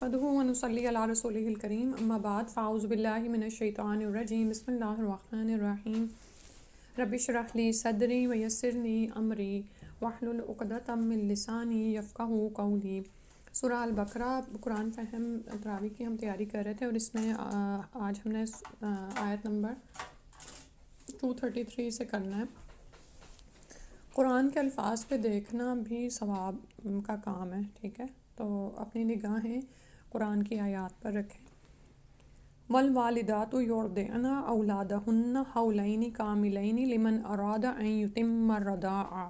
نحمده ونصلي على رسوله الكريم اما بعد فاعوذ بالله من الشیطان الرجیم بسم اللہ الرحمن الرحیم رب اشرح لي صدری ویسر لي امری واحلل عقدۃ من لسانی یفقهوا قولی۔ سورہ البقرہ قرآن فہم تراویح کی ہم تیاری کر رہے تھے اور اس میں آج ہم نے آیت نمبر 233 سے کرنا ہے۔ قرآن کے الفاظ پہ دیکھنا بھی ثواب کا کام ہے، ٹھیک ہے، تو اپنی نگاہیں قرآن کی آیات پر رکھیں۔ والوالدات یرضعن اولادہن حولین کاملین لمن اراد ان یتم الرضاعہ۔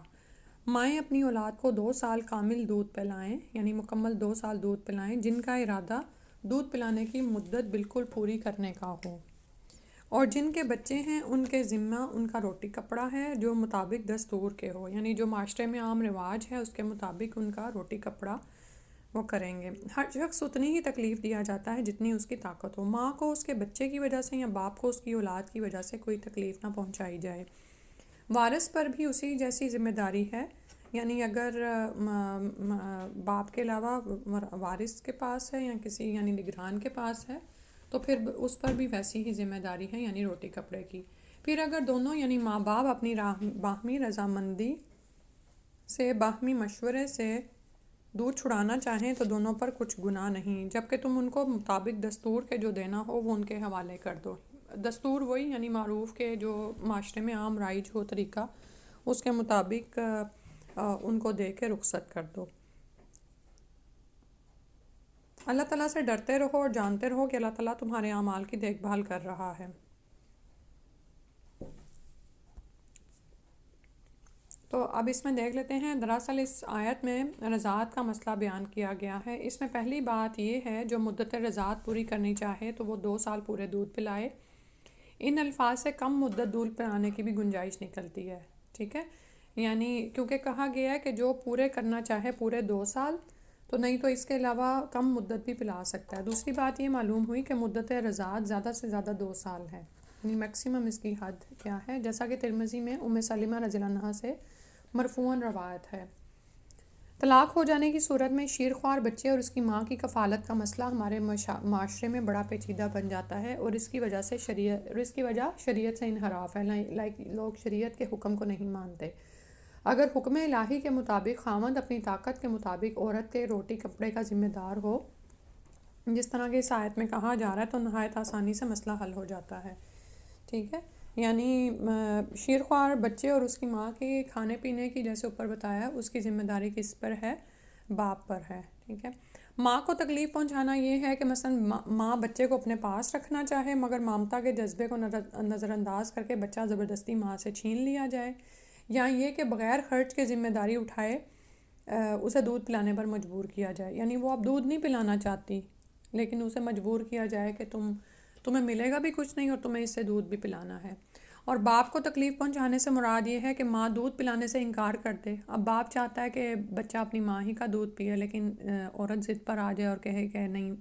مائیں اپنی اولاد کو 2 سال کامل دودھ پلائیں، یعنی مکمل 2 سال دودھ پلائیں، جن کا ارادہ دودھ پلانے کی مدت بالکل پوری کرنے کا ہو، اور جن کے بچے ہیں ان کے ذمہ ان کا روٹی کپڑا ہے جو مطابق دستور کے ہو، یعنی جو معاشرے میں عام رواج ہے اس کے مطابق ان کا روٹی کپڑا وہ کریں گے۔ ہر شخص اتنی ہی تکلیف دیا جاتا ہے جتنی اس کی طاقت ہو۔ ماں کو اس کے بچے کی وجہ سے یا باپ کو اس کی اولاد کی وجہ سے کوئی تکلیف نہ پہنچائی جائے۔ وارث پر بھی اسی جیسی ذمہ داری ہے، یعنی اگر باپ کے علاوہ وارث کے پاس ہے یا کسی یعنی نگران کے پاس ہے تو پھر اس پر بھی ویسی ہی ذمہ داری ہے، یعنی روٹی کپڑے کی۔ پھر اگر دونوں یعنی ماں باپ اپنی باہمی رضامندی سے باہمی مشورے سے دودھ چھڑانا چاہیں تو دونوں پر کچھ گناہ نہیں، جبکہ تم ان کو مطابق دستور کے جو دینا ہو وہ ان کے حوالے کر دو۔ دستور وہی یعنی معروف کے جو معاشرے میں عام رائج ہو طریقہ، اس کے مطابق ان کو دے کے رخصت کر دو۔ اللہ تعالیٰ سے ڈرتے رہو اور جانتے رہو کہ اللہ تعالیٰ تمہارے اعمال کی دیکھ بھال کر رہا ہے۔ تو اب اس میں دیکھ لیتے ہیں، دراصل اس آیت میں رضاعت کا مسئلہ بیان کیا گیا ہے۔ اس میں پہلی بات یہ ہے جو مدت رضاعت پوری کرنی چاہے تو وہ 2 سال پورے دودھ پلائے۔ ان الفاظ سے کم مدت دودھ پلانے کی بھی گنجائش نکلتی ہے، ٹھیک ہے، یعنی کیونکہ کہا گیا ہے کہ جو پورے کرنا چاہے پورے 2 سال، تو نہیں تو اس کے علاوہ کم مدت بھی پلا سکتا ہے۔ دوسری بات یہ معلوم ہوئی کہ مدت رضاعت زیادہ سے زیادہ 2 سال ہے، یعنی میکسیمم اس کی حد کیا ہے، جیسا کہ ترمذی میں ام سلمہ رضی اللہ عنہا سے مرفوعاً روایت ہے۔ طلاق ہو جانے کی صورت میں شیرخوار بچے اور اس کی ماں کی کفالت کا مسئلہ ہمارے معاشرے میں بڑا پیچیدہ بن جاتا ہے، اور اس کی وجہ شریعت سے انحراف ہے، لوگ شریعت کے حکم کو نہیں مانتے۔ اگر حکم الہی کے مطابق خاوند اپنی طاقت کے مطابق عورت کے روٹی کپڑے کا ذمہ دار ہو، جس طرح کہ اس آیت میں کہا جا رہا ہے، تو نہایت آسانی سے مسئلہ حل ہو جاتا ہے، ٹھیک ہے، یعنی شیرخوار بچے اور اس کی ماں کے کھانے پینے کی جیسے اوپر بتایا اس کی ذمہ داری کس پر ہے؟ باپ پر ہے، ٹھیک ہے۔ ماں کو تکلیف پہنچانا یہ ہے کہ مثلا ماں بچے کو اپنے پاس رکھنا چاہے مگر ممتا کے جذبے کو نظر انداز کر کے بچہ زبردستی ماں سے چھین لیا جائے، یا یہ کہ بغیر خرچ کے ذمہ داری اٹھائے اسے دودھ پلانے پر مجبور کیا جائے، یعنی وہ اب دودھ نہیں پلانا چاہتی لیکن اسے مجبور کیا جائے کہ تمہیں ملے گا بھی کچھ نہیں اور تمہیں اس سے دودھ بھی پلانا ہے۔ اور باپ کو تکلیف پہنچانے سے مراد یہ ہے کہ ماں دودھ پلانے سے انکار کر دے۔ اب باپ چاہتا ہے کہ بچہ اپنی ماں ہی کا دودھ پیے، لیکن عورت ضد پر آ جائے اور کہے کہ نہیں،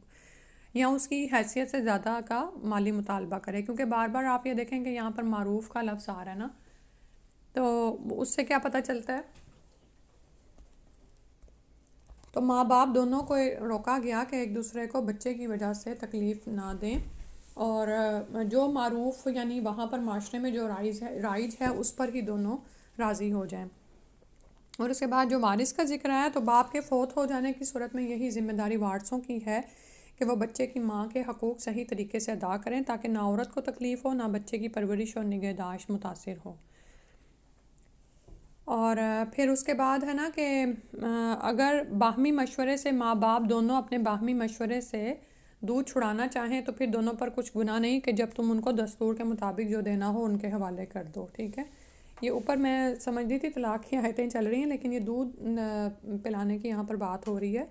یا اس کی حیثیت سے زیادہ کا مالی مطالبہ کرے، کیونکہ بار بار آپ یہ دیکھیں کہ یہاں پر معروف کا لفظ آ رہا ہے نا، تو اس سے کیا پتہ چلتا ہے؟ تو ماں باپ دونوں کو روکا گیا کہ ایک دوسرے کو بچے کی وجہ سے تکلیف نہ دیں، اور جو معروف یعنی وہاں پر معاشرے میں جو رائج ہے اس پر ہی دونوں راضی ہو جائیں۔ اور اس کے بعد جو وارث کا ذکر آیا تو باپ کے فوت ہو جانے کی صورت میں یہی ذمہ داری وارثوں کی ہے کہ وہ بچے کی ماں کے حقوق صحیح طریقے سے ادا کریں تاکہ نہ عورت کو تکلیف ہو، نہ بچے کی پرورش اور نگہداشت متاثر ہو۔ اور پھر اس کے بعد ہے نا کہ اگر باہمی مشورے سے ماں باپ دونوں اپنے باہمی مشورے سے دودھ چھڑانا چاہیں تو پھر دونوں پر کچھ گناہ نہیں کہ جب تم ان کو دستور کے مطابق جو دینا ہو ان کے حوالے کر دو، ٹھیک ہے۔ یہ اوپر میں سمجھ رہی تھی طلاق کی آیتیں چل رہی ہیں، لیکن یہ دودھ پلانے کی یہاں پر بات ہو رہی ہے۔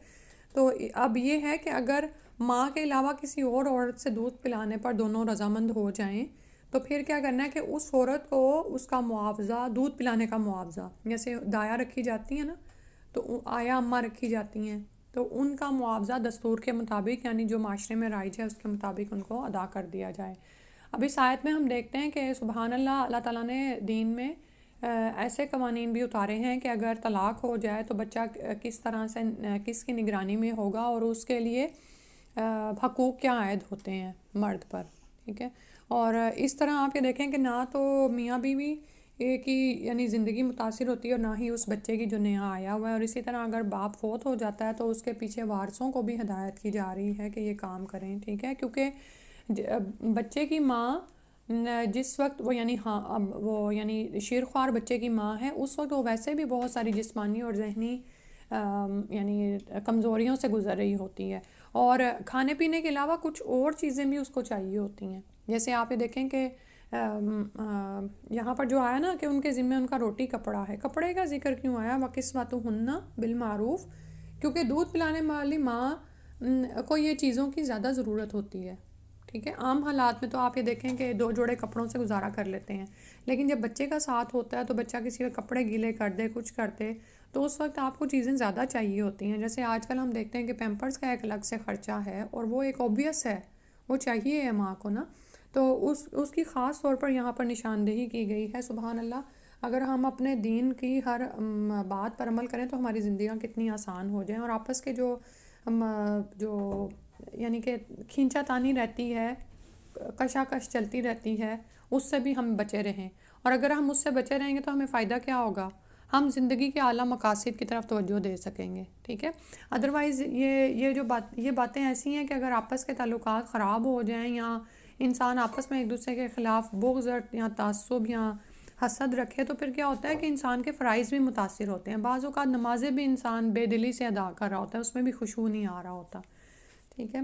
تو اب یہ ہے کہ اگر ماں کے علاوہ کسی اور عورت سے دودھ پلانے پر دونوں رضامند ہو جائیں تو پھر کیا کرنا ہے کہ اس عورت کو اس کا معاوضہ، دودھ پلانے کا معاوضہ، جیسے دایا رکھی جاتی ہیں نا، تو آیا اماں رکھی جاتی ہیں، تو ان کا معاوضہ دستور کے مطابق یعنی جو معاشرے میں رائج ہے اس کے مطابق ان کو ادا کر دیا جائے۔ اب اس آیت میں ہم دیکھتے ہیں کہ سبحان اللہ، اللہ تعالیٰ نے دین میں ایسے قوانین بھی اتارے ہیں کہ اگر طلاق ہو جائے تو بچہ کس طرح سے کس کی نگرانی میں ہوگا، اور اس کے لیے حقوق کیا عائد ہوتے ہیں مرد پر، ٹھیک ہے۔ اور اس طرح آپ یہ دیکھیں کہ نہ تو میاں بیوی کی یعنی زندگی متاثر ہوتی ہے اور نہ ہی اس بچے کی جو نیا آیا ہوا ہے، اور اسی طرح اگر باپ فوت ہو جاتا ہے تو اس کے پیچھے وارثوں کو بھی ہدایت کی جا رہی ہے کہ یہ کام کریں، ٹھیک ہے، کیونکہ بچے کی ماں جس وقت وہ یعنی ہاں اب وہ یعنی شیرخوار بچے کی ماں ہے، اس وقت وہ ویسے بھی بہت ساری جسمانی اور ذہنی یعنی کمزوریوں سے گزر رہی ہوتی ہے، اور کھانے پینے کے علاوہ کچھ اور چیزیں بھی اس کو چاہیے ہوتی ہیں۔ جیسے آپ یہ دیکھیں کہ یہاں پر جو آیا نا کہ ان کے ذمہ ان کا روٹی کپڑا ہے، کپڑے کا ذکر کیوں آیا؟ وَقِسْوَتُهُنَّ بِالْمَعْرُوف، کیونکہ دودھ پلانے والی ماں کو یہ چیزوں کی زیادہ ضرورت ہوتی ہے، ٹھیک ہے۔ عام حالات میں تو آپ یہ دیکھیں کہ 2 جوڑے کپڑوں سے گزارا کر لیتے ہیں، لیکن جب بچے کا ساتھ ہوتا ہے تو بچہ کسی کے کپڑے گیلے کر دے، کچھ کر دے، تو اس وقت آپ کو چیزیں زیادہ چاہیے ہوتی ہیں۔ جیسے آج کل ہم دیکھتے ہیں کہ پیمپرز کا ایک الگ سے خرچہ ہے، اور وہ ایک اوبویس ہے، وہ چاہیے ہے ماں کو نا، تو اس کی خاص طور پر یہاں پر نشاندہی کی گئی ہے۔ سبحان اللہ، اگر ہم اپنے دین کی ہر بات پر عمل کریں تو ہماری زندگیاں کتنی آسان ہو جائیں، اور آپس کے جو یعنی کہ کھینچا تانی رہتی ہے، کشاکش چلتی رہتی ہے، اس سے بھی ہم بچے رہیں، اور اگر ہم اس سے بچے رہیں گے تو ہمیں فائدہ کیا ہوگا؟ ہم زندگی کے اعلیٰ مقاصد کی طرف توجہ دے سکیں گے، ٹھیک ہے۔ ادروائز یہ باتیں ایسی ہیں کہ اگر آپس کے تعلقات خراب ہو جائیں یا انسان آپس میں ایک دوسرے کے خلاف بغض یا تعصب یا حسد رکھے تو پھر کیا ہوتا ہے کہ انسان کے فرائض بھی متاثر ہوتے ہیں۔ بعض اوقات نمازیں بھی انسان بے دلی سے ادا کر رہا ہوتا ہے، اس میں بھی خشوع نہیں آ رہا ہوتا، ٹھیک ہے۔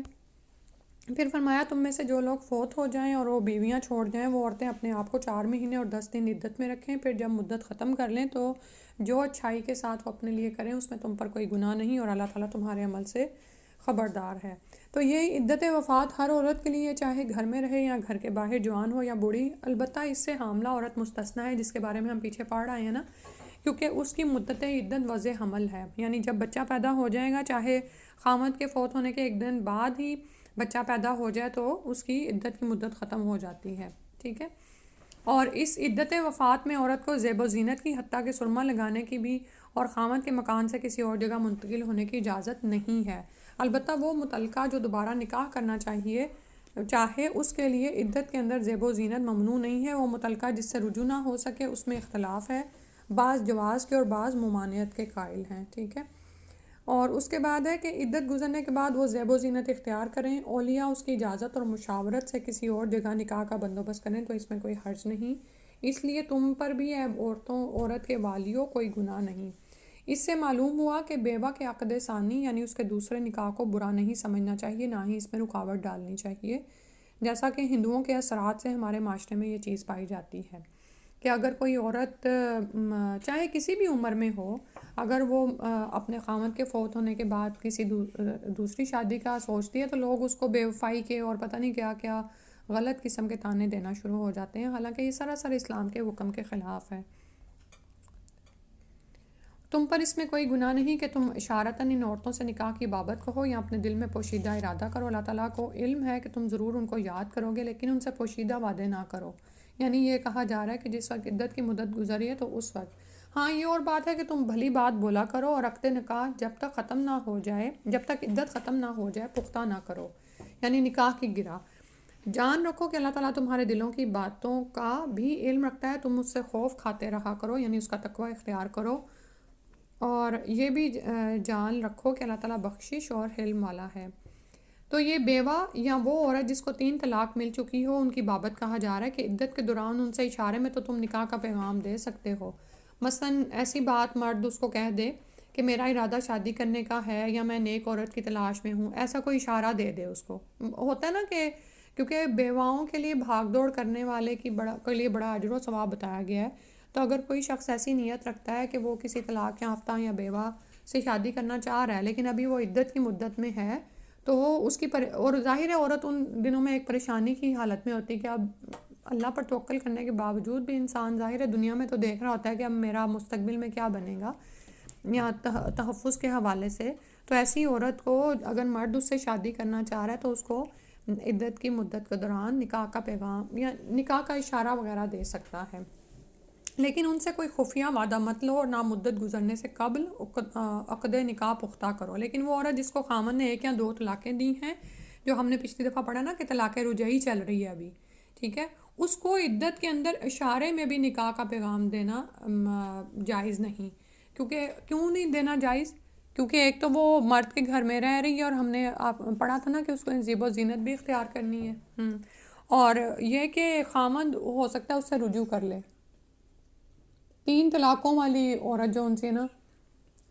پھر فرمایا تم میں سے جو لوگ فوت ہو جائیں اور وہ بیویاں چھوڑ جائیں، وہ عورتیں اپنے آپ کو 4 مہینے اور 10 دن عدت میں رکھیں، پھر جب مدت ختم کر لیں تو جو اچھائی کے ساتھ وہ اپنے لیے کریں اس میں تم پر کوئی گناہ نہیں، اور اللہ تعالیٰ تمہارے عمل سے خبردار ہے۔ تو یہ عدت وفات ہر عورت کے لیے، چاہے گھر میں رہے یا گھر کے باہر، جوان ہو یا بوڑھی، البتہ اس سے حاملہ عورت مستثنیٰ ہے، جس کے بارے میں ہم پیچھے پڑھ رہے ہیں نا، کیونکہ اس کی مدت عدت وضع حمل ہے، یعنی جب بچہ پیدا ہو جائے گا، چاہے خامد کے فوت ہونے کے 1 دن بعد ہی بچہ پیدا ہو جائے تو اس کی عدت کی مدت ختم ہو جاتی ہے، ٹھیک ہے۔ اور اس عدت وفات میں عورت کو زیب و زینت کی، حتیٰ کہ سرما لگانے کی بھی، اور خامد کے مکان سے کسی اور جگہ منتقل ہونے کی اجازت نہیں ہے۔ البتہ وہ متعلقہ جو دوبارہ نکاح کرنا چاہے اس کے لیے عدت کے اندر زیب و زینت ممنوع نہیں ہے۔ وہ متعلقہ جس سے رجوع نہ ہو سکے اس میں اختلاف ہے، بعض جواز کے اور بعض ممانعت کے قائل ہیں، ٹھیک ہے۔ اور اس کے بعد ہے کہ عدت گزرنے کے بعد وہ زیب و زینت اختیار کریں، اولیاء اس کی اجازت اور مشاورت سے کسی اور جگہ نکاح کا بندوبست کریں تو اس میں کوئی حرج نہیں، اس لیے تم پر بھی اے عورت کے والیوں کوئی گناہ نہیں۔ اس سے معلوم ہوا کہ بیوہ کے عقد ثانی یعنی اس کے دوسرے نکاح کو برا نہیں سمجھنا چاہیے، نہ ہی اس میں رکاوٹ ڈالنی چاہیے، جیسا کہ ہندوؤں کے اثرات سے ہمارے معاشرے میں یہ چیز پائی جاتی ہے کہ اگر کوئی عورت چاہے کسی بھی عمر میں ہو، اگر وہ اپنے خامد کے فوت ہونے کے بعد کسی دوسری شادی کا سوچتی ہے تو لوگ اس کو بے وفائی کے اور پتہ نہیں کیا کیا غلط قسم کے طعنے دینا شروع ہو جاتے ہیں، حالانکہ یہ سراسر اسلام کے حکم کے خلاف ہے۔ تم پر اس میں کوئی گناہ نہیں کہ تم اشارتاً ان عورتوں سے نکاح کی بابت کہو یا اپنے دل میں پوشیدہ ارادہ کرو، اللہ تعالیٰ کو علم ہے کہ تم ضرور ان کو یاد کرو گے، لیکن ان سے پوشیدہ وعدے نہ کرو۔ یعنی یہ کہا جا رہا ہے کہ جس وقت عدت کی مدت گزری ہے تو اس وقت ہاں یہ اور بات ہے کہ تم بھلی بات بولا کرو، اور عقد نکاح جب تک عدت ختم نہ ہو جائے پختہ نہ کرو، یعنی نکاح کی گرہ۔ جان رکھو کہ اللہ تعالیٰ تمہارے دلوں کی باتوں کا بھی علم رکھتا ہے، تم اس سے خوف کھاتے رہا کرو، یعنی اس کا تقوی اختیار کرو، اور یہ بھی جان رکھو کہ اللہ تعالیٰ بخشش اور حلم والا ہے۔ تو یہ بیوہ یا وہ عورت جس کو 3 طلاق مل چکی ہو ان کی بابت کہا جا رہا ہے کہ عدت کے دوران ان سے اشارے میں تو تم نکاح کا پیغام دے سکتے ہو، مثلاً ایسی بات مرد اس کو کہہ دے کہ میرا ارادہ شادی کرنے کا ہے یا میں نیک عورت کی تلاش میں ہوں، ایسا کوئی اشارہ دے دے اس کو۔ ہوتا ہے نا کہ کیونکہ بیواؤں کے لیے بھاگ دوڑ کرنے والے کے لیے بڑا اجر و ثواب بتایا گیا ہے، تو اگر کوئی شخص ایسی نیت رکھتا ہے کہ وہ کسی طلاق یافتہ یا بیوہ سے شادی کرنا چاہ رہا ہے لیکن ابھی وہ عدت کی مدت میں ہے تو وہ اس کی اور ظاہر ہے عورت ان دنوں میں ایک پریشانی کی حالت میں ہوتی ہے کہ اب اللہ پر توکل کرنے کے باوجود بھی انسان ظاہر ہے دنیا میں تو دیکھ رہا ہوتا ہے کہ اب میرا مستقبل میں کیا بنے گا یا تحفظ کے حوالے سے، تو ایسی عورت کو اگر مرد اس سے شادی کرنا چاہ رہا ہے تو اس کو عدت کی مدت کے دوران نکاح کا پیغام یا نکاح کا اشارہ وغیرہ دے سکتا ہے۔ لیکن ان سے کوئی خفیہ وعدہ مت لو اور نہ مدت گزرنے سے قبل عقد نکاح پختہ کرو. لیکن وہ عورت جس کو خامن نے 1 یا 2 طلاقیں دی ہیں، جو ہم نے پچھلی دفعہ پڑھا نا کہ طلاق رجعی چل رہی ہے ابھی، ٹھیک ہے، اس کو عدت کے اندر اشارے میں بھی نکاح کا پیغام دینا جائز نہیں. کیونکہ کیوں نہیں دینا جائز؟ کیونکہ ایک تو وہ مرد کے گھر میں رہ رہی ہے، اور ہم نے پڑھا تھا نا کہ اس کو زیب و زینت بھی اختیار کرنی ہے. اور یہ کہ خامند ہو سکتا ہے اس سے رجوع کر لے. 3 طلاقوں والی عورت جو ان سے نا،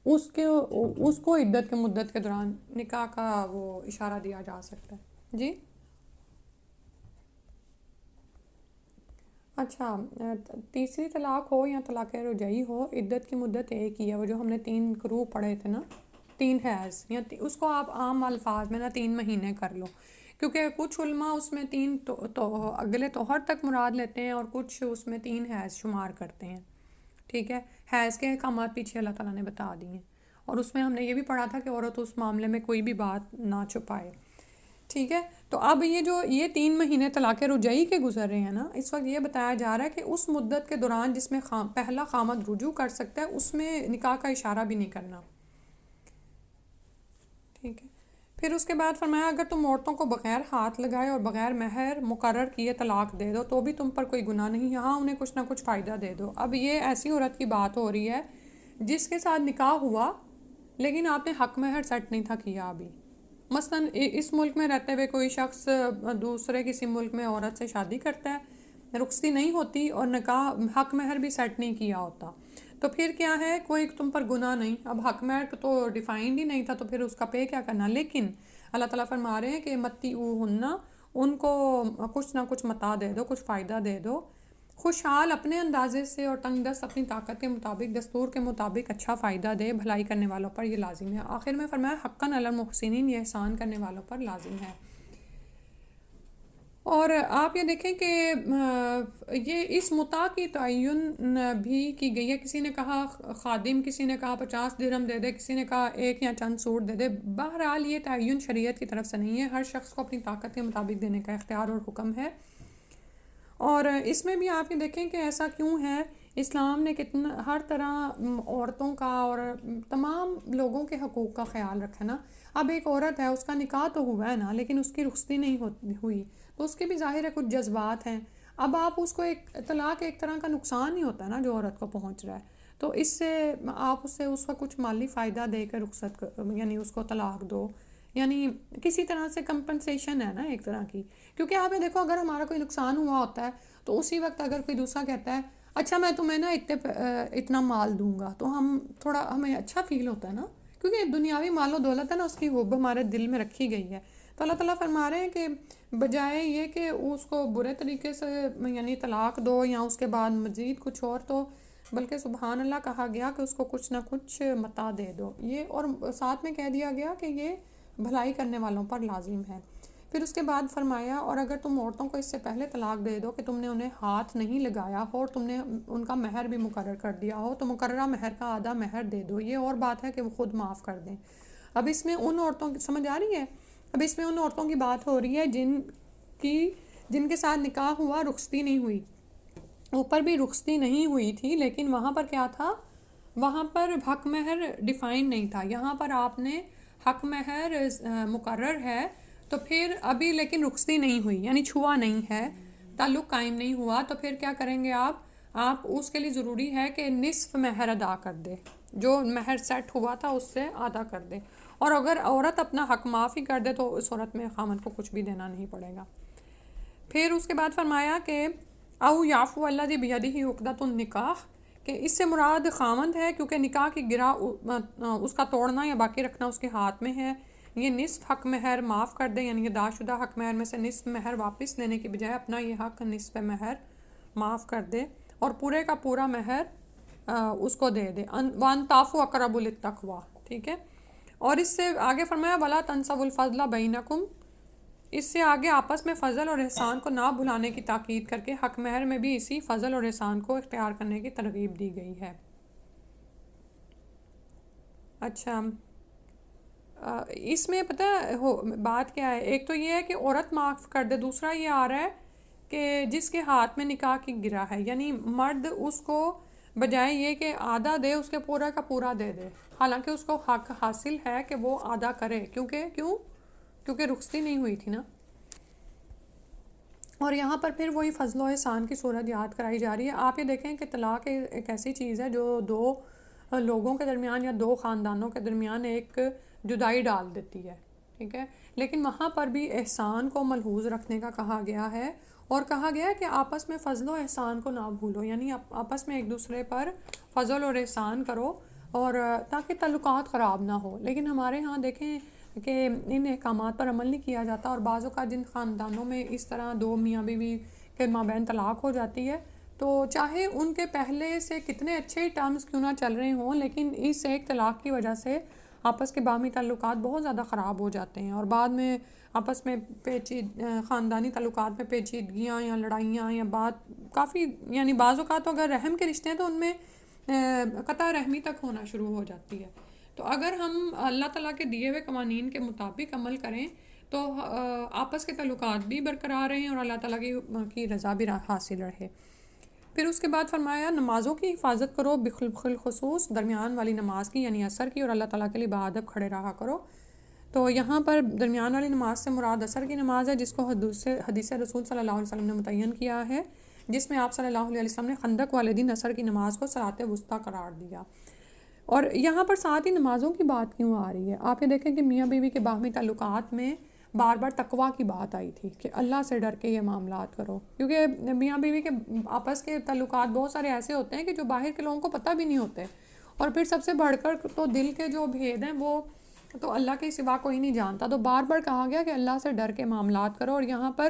اس کو عدت کے مدت کے دوران نکاح کا وہ اشارہ دیا جا سکتا ہے. جی اچھا، تیسری طلاق ہو یا طلاق رجعی ہو، عدت کی مدت ایک ہی ہے. وہ جو ہم نے 3 قروء پڑھے تھے نا، 3 حیض، یا اس کو آپ عام الفاظ میں نا 3 مہینے کر لو. کیونکہ کچھ علماء اس میں 3 تو اگلے طہر تک مراد لیتے ہیں، اور کچھ اس میں 3 حیض شمار کرتے ہیں. ٹھیک ہے، حیض کے احکامات پیچھے اللہ تعالیٰ نے بتا دی ہیں، اور اس میں ہم نے یہ بھی پڑھا تھا کہ عورت اس معاملے میں کوئی بھی بات نہ چھپائے. ٹھیک ہے، تو اب یہ 3 مہینے طلاق رجعی کے گزر رہے ہیں نا، اس وقت یہ بتایا جا رہا ہے کہ اس مدت کے دوران جس میں پہلا خامد رجوع کر سکتا ہے، اس میں نکاح کا اشارہ بھی نہیں کرنا. ٹھیک ہے، پھر اس کے بعد فرمایا اگر تم عورتوں کو بغیر ہاتھ لگائے اور بغیر مہر مقرر کیے طلاق دے دو تو بھی تم پر کوئی گناہ نہیں، ہاں انہیں کچھ نہ کچھ فائدہ دے دو. اب یہ ایسی عورت کی بات ہو رہی ہے جس کے ساتھ نکاح ہوا لیکن آپ نے حق مہر سیٹ نہیں تھا کیا ابھی. مثلاً اس ملک میں رہتے ہوئے کوئی شخص دوسرے کسی ملک میں عورت سے شادی کرتا ہے، رخصتی نہیں ہوتی اور نکاح حق مہر بھی سیٹ نہیں کیا ہوتا، تو پھر کیا ہے، کوئی تم پر گناہ نہیں. اب حق مہر تو ڈیفائنڈ ہی نہیں تھا، تو پھر اس کا پے کیا کرنا. لیکن اللہ تعالیٰ فرما رہے ہیں کہ متی ہننا، ان کو کچھ نہ کچھ متاع دے دو، کچھ فائدہ دے دو. خوشحال اپنے اندازے سے اور تنگ دست اپنی طاقت کے مطابق دستور کے مطابق اچھا فائدہ دے، بھلائی کرنے والوں پر یہ لازم ہے. آخر میں فرمایا حقاً علی المحسنین، یہ احسان کرنے والوں پر لازم ہے. اور آپ یہ دیکھیں کہ یہ اس متاع کی تعین بھی کی گئی ہے. کسی نے کہا خادم، کسی نے کہا 50 درہم دے دے، کسی نے کہا 1 یا چند سوٹ دے دے. بہرحال یہ تعین شریعت کی طرف سے نہیں ہے، ہر شخص کو اپنی طاقت کے مطابق دینے کا اختیار اور حکم ہے. اور اس میں بھی آپ یہ دیکھیں کہ ایسا کیوں ہے، اسلام نے کتنا ہر طرح عورتوں کا اور تمام لوگوں کے حقوق کا خیال رکھا نا. اب ایک عورت ہے، اس کا نکاح تو ہوا ہے نا، لیکن اس کی رخصتی نہیں ہوئی، تو اس کے بھی ظاہر ہے کچھ جذبات ہیں. اب آپ اس کو طلاق ایک طرح کا نقصان ہی ہوتا ہے نا جو عورت کو پہنچ رہا ہے، تو اس سے آپ اس کا کچھ مالی فائدہ دے کر رخصت یعنی اس کو طلاق دو، یعنی کسی طرح سے کمپنسیشن ہے نا ایک طرح کی. کیونکہ آپ یہ دیکھو، اگر ہمارا کوئی نقصان ہوا ہوتا ہے تو اسی وقت اگر کوئی دوسرا کہتا ہے اچھا میں تمہیں نا اتنا مال دوں گا، تو ہمیں اچھا فیل ہوتا ہے نا، کیونکہ دنیاوی مال و دولت ہے نا، اس کی حب ہمارے دل میں رکھی گئی ہے. تو اللہ تعالیٰ فرما رہے ہیں کہ بجائے یہ کہ اس کو برے طریقے سے یعنی طلاق دو یا اس کے بعد مزید کچھ اور، تو بلکہ سبحان اللہ کہا گیا کہ اس کو کچھ نہ کچھ متاع دے دو. یہ اور ساتھ میں کہہ دیا گیا کہ یہ بھلائی کرنے والوں پر لازم ہے. پھر اس کے بعد فرمایا اور اگر تم عورتوں کو اس سے پہلے طلاق دے دو کہ تم نے انہیں ہاتھ نہیں لگایا ہو اور تم نے ان کا مہر بھی مقرر کر دیا ہو، تو مقررہ مہر کا آدھا مہر دے دو. یہ اور بات ہے کہ وہ خود معاف کر دیں. اب اس میں ان عورتوں کی سمجھ آ رہی ہے، اب اس میں ان عورتوں کی بات ہو رہی ہے جن کے ساتھ نکاح ہوا، رخصتی نہیں ہوئی. اوپر بھی رخصتی نہیں ہوئی تھی، لیکن وہاں پر کیا تھا، وہاں پر حق مہر ڈیفائن نہیں تھا. یہاں پر آپ نے حق مہر مقرر ہے، تو پھر ابھی لیکن رخصتی نہیں ہوئی، یعنی چھوا نہیں ہے، تعلق قائم نہیں ہوا، تو پھر کیا کریں گے آپ اس کے لیے ضروری ہے کہ نصف مہر ادا کر دے، جو مہر سیٹ ہوا تھا اس سے آدھا کر دے. اور اگر عورت اپنا حق معاف ہی کر دے تو اس عورت میں خامن کو کچھ بھی دینا نہیں پڑے گا. پھر اس کے بعد فرمایا کہ او یعفو الذی بیدہ عقدۃ النکاح، کہ اس سے مراد خامند ہے، کیونکہ نکاح کی گرہ اس کا توڑنا یا باقی رکھنا اس کے ہاتھ میں ہے. یہ نصف حق مہر معاف کر دے، یعنی ادا شدہ حق مہر میں سے نصف مہر واپس لینے کی بجائے اپنا یہ حق نصف مہر معاف کر دے اور پورے کا پورا مہر اس کو دے دے. وان تعفو اقرب للتقوی، ٹھیک ہے. اور اس سے آگے فرمایا ولا تنسوا الفضل بینکم، اس سے آگے آپس میں فضل اور احسان کو نہ بھلانے کی تاکید کر کے حق مہر میں بھی اسی فضل اور احسان کو اختیار کرنے کی ترغیب دی گئی ہے. اچھا، اس میں پتہ بات کیا ہے، ایک تو یہ ہے کہ عورت معاف کر دے، دوسرا یہ آ رہا ہے کہ جس کے ہاتھ میں نکاح کی گرہ ہے، یعنی مرد اس کو بجائے یہ کہ آدھا دے اس کے پورا کا پورا دے دے، حالانکہ اس کو حق حاصل ہے کہ وہ آدھا کرے، کیونکہ رخصتی نہیں ہوئی تھی نا۔ اور یہاں پر پھر وہی فضل و احسان کی صورت یاد کرائی جا رہی ہے۔ آپ یہ دیکھیں کہ طلاق ایک ایسی چیز ہے جو دو لوگوں کے درمیان یا دو خاندانوں کے درمیان ایک جدائی ڈال دیتی ہے، ٹھیک ہے، لیکن وہاں پر بھی احسان کو ملحوظ رکھنے کا کہا گیا ہے، اور کہا گیا ہے کہ آپس میں فضل و احسان کو نہ بھولو، یعنی آپس میں ایک دوسرے پر فضل اور احسان کرو، اور تاکہ تعلقات خراب نہ ہو۔ لیکن ہمارے ہاں دیکھیں کہ ان احکامات پر عمل نہیں کیا جاتا، اور بعض اوقات جن خاندانوں میں اس طرح دو میاں بیوی کے مابین طلاق ہو جاتی ہے، تو چاہے ان کے پہلے سے کتنے اچھے ٹرمز کیوں نہ چل رہے ہوں، لیکن اس ایک طلاق کی وجہ سے آپس کے باہمی تعلقات بہت زیادہ خراب ہو جاتے ہیں، اور بعد میں آپس میں خاندانی تعلقات میں پیچیدگیاں یا لڑائیاں یا بات کافی، یعنی بعض اوقات تو اگر رحم کے رشتے ہیں تو ان میں قطع رحمی تک ہونا شروع ہو جاتی ہے۔ تو اگر ہم اللہ تعالیٰ کے دیے ہوئے قوانین کے مطابق عمل کریں تو آپس کے تعلقات بھی برقرار رہیں اور اللہ تعالیٰ کی رضا بھی حاصل رہے۔ پھر اس کے بعد فرمایا نمازوں کی حفاظت کرو، بالخصوص درمیان والی نماز کی یعنی عصر کی، اور اللہ تعالیٰ کے لیے بادب کھڑے رہا کرو۔ تو یہاں پر درمیان والی نماز سے مراد عصر کی نماز ہے، جس کو حدیث رسول صلی اللہ علیہ وسلم نے متعین کیا ہے، جس میں آپ صلی اللہ علیہ وسلم نے خندق والے دن عصر کی نماز کو صلاۃ وسطیٰ قرار دیا۔ اور یہاں پر ساتھ ہی نمازوں کی بات کیوں آ رہی ہے؟ آپ یہ دیکھیں کہ میاں بیوی کے باہمی تعلقات میں بار بار تقویٰ کی بات آئی تھی کہ اللہ سے ڈر کے یہ معاملات کرو، کیونکہ میاں بیوی کے آپس کے تعلقات بہت سارے ایسے ہوتے ہیں کہ جو باہر کے لوگوں کو پتہ بھی نہیں ہوتے، اور پھر سب سے بڑھ کر تو دل کے جو بھید ہیں وہ تو اللہ کے سوا کوئی نہیں جانتا، تو بار بار کہا گیا کہ اللہ سے ڈر کے معاملات کرو، اور یہاں پر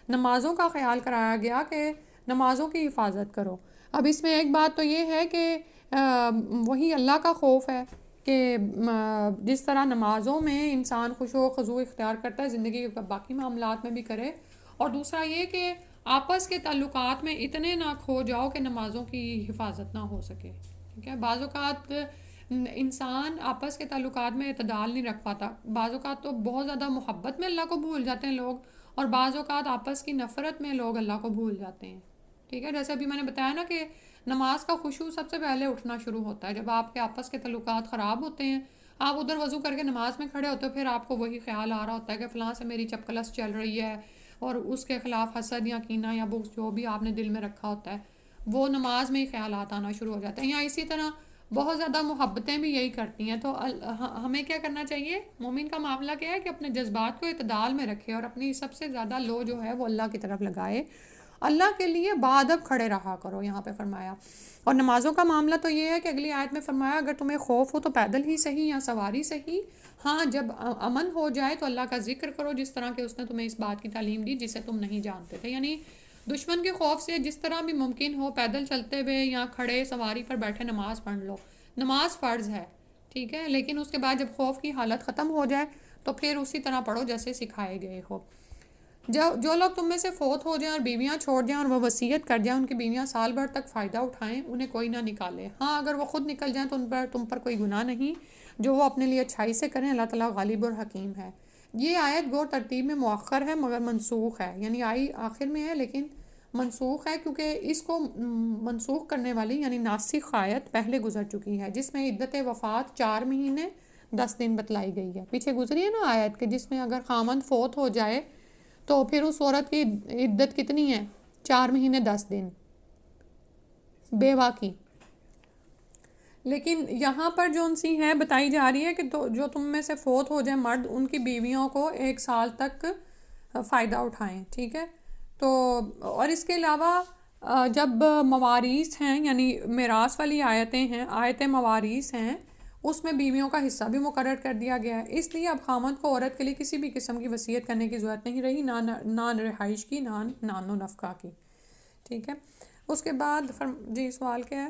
نمازوں کا خیال کرایا گیا کہ نمازوں کی حفاظت کرو۔ اب اس میں ایک بات تو یہ ہے کہ وہی اللہ کا خوف ہے کہ جس طرح نمازوں میں انسان خشوع و خضوع اختیار کرتا ہے زندگی کے باقی معاملات میں بھی کرے، اور دوسرا یہ کہ آپس کے تعلقات میں اتنے نہ کھو جاؤ کہ نمازوں کی حفاظت نہ ہو سکے، ٹھیک ہے۔ بعض اوقات انسان آپس کے تعلقات میں اعتدال نہیں رکھ پاتا، بعض اوقات تو بہت زیادہ محبت میں اللہ کو بھول جاتے ہیں لوگ، اور بعض اوقات آپس کی نفرت میں لوگ اللہ کو بھول جاتے ہیں، ٹھیک ہے۔ جیسے ابھی میں نے بتایا نا کہ نماز کا خشوع سب سے پہلے اٹھنا شروع ہوتا ہے جب آپ کے آپس کے تعلقات خراب ہوتے ہیں، آپ ادھر وضو کر کے نماز میں کھڑے ہوتے ہو، پھر آپ کو وہی خیال آ رہا ہوتا ہے کہ فلاں سے میری چپکلس چل رہی ہے، اور اس کے خلاف حسد یا کینہ یا بغض جو بھی آپ نے دل میں رکھا ہوتا ہے وہ نماز میں ہی خیالات آنا شروع ہو جاتے ہیں، یا اسی طرح بہت زیادہ محبتیں بھی یہی کرتی ہیں۔ تو ہمیں کیا کرنا چاہیے؟ مومن کا معاملہ کیا ہے کہ اپنے جذبات کو اعتدال میں رکھے، اور اپنی سب سے زیادہ لو جو ہے وہ اللہ کی طرف لگائے، اللہ کے لیے بادب کھڑے رہا کرو یہاں پہ فرمایا۔ اور نمازوں کا معاملہ تو یہ ہے کہ اگلی آیت میں فرمایا اگر تمہیں خوف ہو تو پیدل ہی صحیح یا سواری صحیح، ہاں جب امن ہو جائے تو اللہ کا ذکر کرو جس طرح کہ اس نے تمہیں اس بات کی تعلیم دی جسے تم نہیں جانتے تھے، یعنی دشمن کے خوف سے جس طرح بھی ممکن ہو پیدل چلتے ہوئے یا کھڑے سواری پر بیٹھے نماز پڑھ لو، نماز فرض ہے، ٹھیک ہے، لیکن اس کے بعد جب خوف کی حالت ختم ہو جائے تو پھر اسی طرح پڑھو جیسے سکھائے گئے ہو۔ جو لوگ تم میں سے فوت ہو جائیں اور بیویاں چھوڑ جائیں اور وہ وصیت کر جائیں، ان کی بیویاں سال بھر تک فائدہ اٹھائیں، انہیں کوئی نہ نکالے، ہاں اگر وہ خود نکل جائیں تو تم پر کوئی گناہ نہیں، جو وہ اپنے لیے اچھائی سے کریں، اللہ تعالیٰ غالب اور حکیم ہے۔ یہ آیت گو ترتیب میں مؤخر ہے مگر منسوخ ہے، یعنی آئی آخر میں ہے لیکن منسوخ ہے، کیونکہ اس کو منسوخ کرنے والی یعنی ناسخ آیت پہلے گزر چکی ہے جس میں عدت وفات 4 مہینے 10 دن بتلائی گئی ہے، پیچھے گزری ہے نا آیت کہ جس میں اگر خامند فوت ہو جائے تو پھر اس عورت کی عدت کتنی ہے؟ 4 مہینے 10 دن بیوہ کی۔ لیکن یہاں پر جو سی ہے بتائی جا رہی ہے کہ جو تم میں سے فوت ہو جائے مرد، ان کی بیویوں کو 1 سال تک فائدہ اٹھائیں، ٹھیک ہے۔ تو اور اس کے علاوہ جب مواریث ہیں یعنی میراث والی آیتیں ہیں، آیت مواریث ہیں، اس میں بیویوں کا حصہ بھی مقرر کر دیا گیا ہے، اس لیے اب خامند کو عورت کے لیے کسی بھی قسم کی وصیت کرنے کی ضرورت نہیں رہی، نہ رہائش کی، نہ نان و نفقہ کی، ٹھیک ہے۔ اس کے بعد جی سوال کیا ہے؟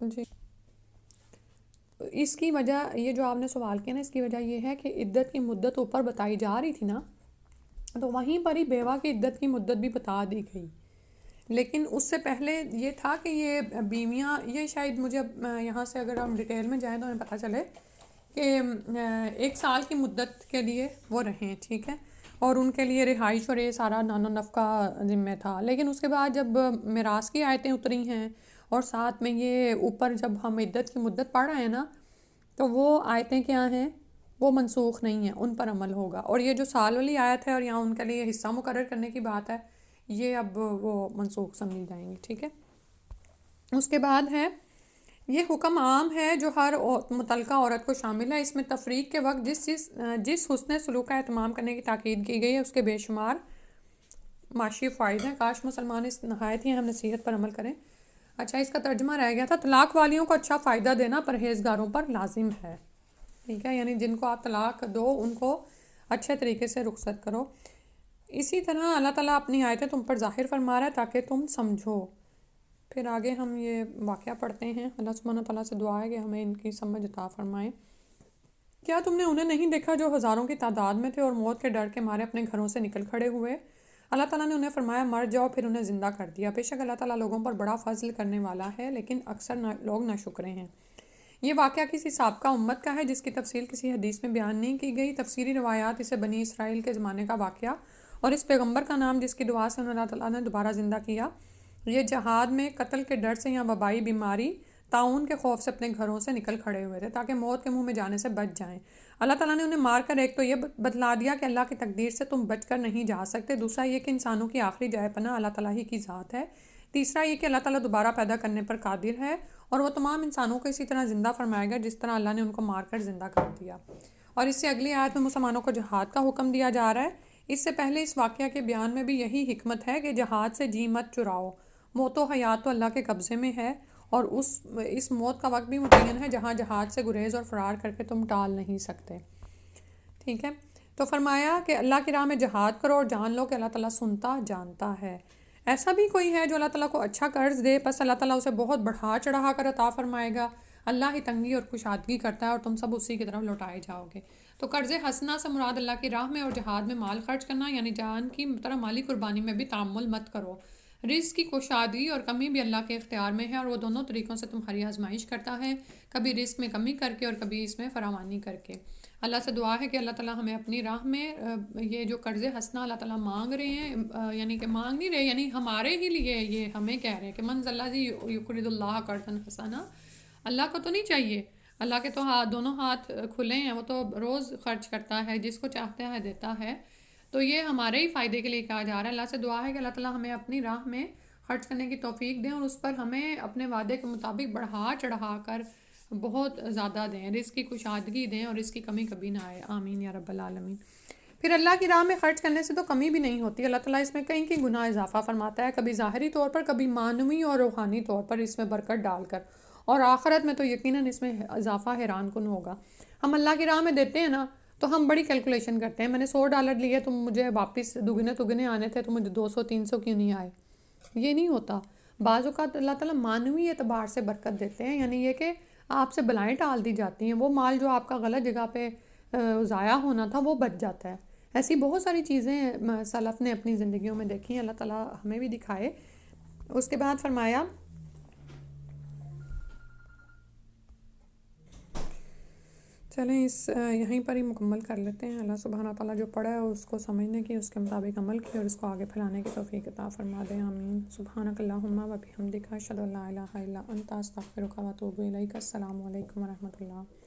جی اس کی وجہ یہ جو آپ نے سوال کیا نا، اس کی وجہ یہ ہے کہ عدت کی مدت اوپر بتائی جا رہی تھی نا، تو وہیں پر ہی بیوہ کی عدت کی مدت بھی بتا دی گئی، لیکن اس سے پہلے یہ تھا کہ یہ بیویاں، یہ شاید مجھے یہاں سے اگر ہم ڈیٹیل میں جائیں تو ہمیں پتہ چلے کہ 1 سال کی مدت کے لیے وہ رہیں، ٹھیک ہے۔ اور ان کے لیے رہائش اور یہ سارا نان و نفقہ ذمہ تھا. لیکن اس کے بعد جب میراث کی آیتیں اتری ہیں اور ساتھ میں یہ اوپر جب ہم عدت کی مدت پڑھ رہے ہیں نا، تو وہ آیتیں کیا ہیں، وہ منسوخ نہیں ہیں، ان پر عمل ہوگا. اور یہ جو سال والی آیت ہے اور یہاں ان کے لیے حصہ مقرر کرنے کی بات ہے، یہ اب وہ منسوخ سمجھی جائیں گی. ٹھیک ہے. اس کے بعد ہے یہ حکم عام ہے جو ہر متعلقہ عورت کو شامل ہے. اس میں تفریق کے وقت جس حسن سلوک کا اہتمام کرنے کی تاکید کی گئی ہے اس کے بے شمار معاشی فائدے ہیں. کاش مسلمان اس نہایت ہی اہم نصیحت پر عمل کریں. اچھا، اس کا ترجمہ رہ گیا تھا، طلاق والیوں کو اچھا فائدہ دینا پرہیزگاروں پر لازم ہے. ٹھیک ہے، یعنی جن کو آپ طلاق دو ان کو اچھے طریقے سے رخصت کرو. اسی طرح اللہ تعالیٰ اپنی آیتیں تم پر ظاہر فرما رہا ہے تاکہ تم سمجھو. پھر آگے ہم یہ واقعہ پڑھتے ہیں. اللہ سبحانہ تعالیٰ سے دعا ہے کہ ہمیں ان کی سمجھ عطا فرمائیں. کیا تم نے انہیں نہیں دیکھا جو ہزاروں کی تعداد میں تھے اور موت کے ڈر کے مارے اپنے گھروں سے نکل کھڑے ہوئے؟ اللہ تعالیٰ نے انہیں فرمایا مر جاؤ، پھر انہیں زندہ کر دیا. بے شک اللہ تعالیٰ لوگوں پر بڑا فضل کرنے والا ہے، لیکن اکثر لوگ ناشکرے ہیں. یہ واقعہ کسی سابقہ امت کا ہے جس کی تفصیل کسی حدیث میں بیان نہیں کی گئی. تفسیری روایات اسے بنی اسرائیل کے زمانے کا واقعہ اور اس پیغمبر کا نام جس کی دعا سے انہیں اللہ تعالیٰ نے دوبارہ زندہ کیا، یہ جہاد میں قتل کے ڈر سے یا وبائی بیماری طاعون کے خوف سے اپنے گھروں سے نکل کھڑے ہوئے تھے تاکہ موت کے منہ میں جانے سے بچ جائیں. اللہ تعالیٰ نے انہیں مار کر ایک تو یہ بتلا دیا کہ اللہ کی تقدیر سے تم بچ کر نہیں جا سکتے. دوسرا یہ کہ انسانوں کی آخری جائے پناہ اللہ تعالیٰ ہی کی ذات ہے. تیسرا یہ کہ اللہ تعالیٰ دوبارہ پیدا کرنے پر قادر ہے اور وہ تمام انسانوں کو اسی طرح زندہ فرمائے گا جس طرح اللہ نے ان کو مار کر زندہ کر دیا. اور اس سے اگلی آیت میں مسلمانوں کو جہاد کا حکم دیا جا رہا ہے. اس سے پہلے اس واقعہ کے بیان میں بھی یہی حکمت ہے کہ جہاد سے جی مت چراؤ. موت و حیات تو اللہ کے قبضے میں ہے اور اس موت کا وقت بھی متعین ہے جہاں جہاد سے گریز اور فرار کر کے تم ٹال نہیں سکتے. ٹھیک ہے. تو فرمایا کہ اللہ کی راہ میں جہاد کرو اور جان لو کہ اللہ تعالیٰ سنتا جانتا ہے. ایسا بھی کوئی ہے جو اللہ تعالیٰ کو اچھا قرض دے، پس اللہ تعالیٰ اسے بہت بڑھا چڑھا کر عطا فرمائے گا. اللہ ہی تنگی اور کشادگی کرتا ہے اور تم سب اسی کی طرف لوٹائے جاؤ گے. تو قرض حسنہ سے مراد اللہ کی راہ میں اور جہاد میں مال خرچ کرنا، یعنی جان کی طرح مالی قربانی میں بھی تعامل مت کرو. رزق کی کشادگی اور کمی بھی اللہ کے اختیار میں ہے اور وہ دونوں طریقوں سے تمہاری آزمائش کرتا ہے، کبھی رزق میں کمی کر کے اور کبھی اس میں فراوانی کر کے. اللہ سے دعا ہے کہ اللہ تعالیٰ ہمیں اپنی راہ میں یہ جو قرض حسنہ اللہ تعالیٰ مانگ رہے ہیں، یعنی کہ مانگ نہیں رہے، یعنی ہمارے ہی لیے یہ ہمیں کہہ رہے ہیں کہ من اللہ جی یقرض اللہ قرضا حسنا. اللہ کو تو نہیں چاہیے، اللہ کے تو دونوں ہاتھ کھلے ہیں، وہ تو روز خرچ کرتا ہے، جس کو چاہتا ہے دیتا ہے. تو یہ ہمارے ہی فائدے کے لیے کہا جا رہا ہے. اللہ سے دعا ہے کہ اللہ تعالیٰ ہمیں اپنی راہ میں خرچ کرنے کی توفیق دیں اور اس پر ہمیں اپنے وعدے کے مطابق بڑھا چڑھا کر بہت زیادہ دیں، رزق کی کشادگی دیں اور اس کی کمی کبھی نہ آئے. آمین یا رب العالمین. پھر اللہ کی راہ میں خرچ کرنے سے تو کمی بھی نہیں ہوتی. اللہ تعالیٰ اس میں کہیں کہیں گناہ اضافہ فرماتا ہے، کبھی ظاہری طور پر، کبھی معنوی اور روحانی طور پر اس میں برکت ڈال کر، اور آخرت میں تو یقیناً اس میں اضافہ حیران کن ہوگا. ہم اللہ کی راہ میں دیتے ہیں نا تو ہم بڑی کیلکولیشن کرتے ہیں، میں نے $100 لیے تو مجھے واپس دگنے آنے تھے تو مجھے 200-300 کیوں نہیں آئے. یہ نہیں ہوتا. بعض اوقات اللہ تعالیٰ معنوی اعتبار سے برکت دیتے ہیں، یعنی یہ کہ آپ سے بلائیں ٹال دی جاتی ہیں، وہ مال جو آپ کا غلط جگہ پہ ضائع ہونا تھا وہ بچ جاتا ہے. ایسی بہت ساری چیزیں سلف نے اپنی زندگیوں میں دیکھی ہیں، اللہ تعالیٰ ہمیں بھی دکھائے. اس کے بعد فرمایا چلیں اس یہیں پر ہی مکمل کر لیتے ہیں. اللہ سبحانہ تعالیٰ جو پڑھا ہے اس کو سمجھنے کی، اس کے مطابق عمل کی اور اس کو آگے پھیلانے کی توفیق عطا فرما دیں. آمین. سبحانک اللہم و بحمدک اشہد ان لا الہ الا انت استغفرک و اتوب الیک. السلام علیکم و رحمۃ اللہ.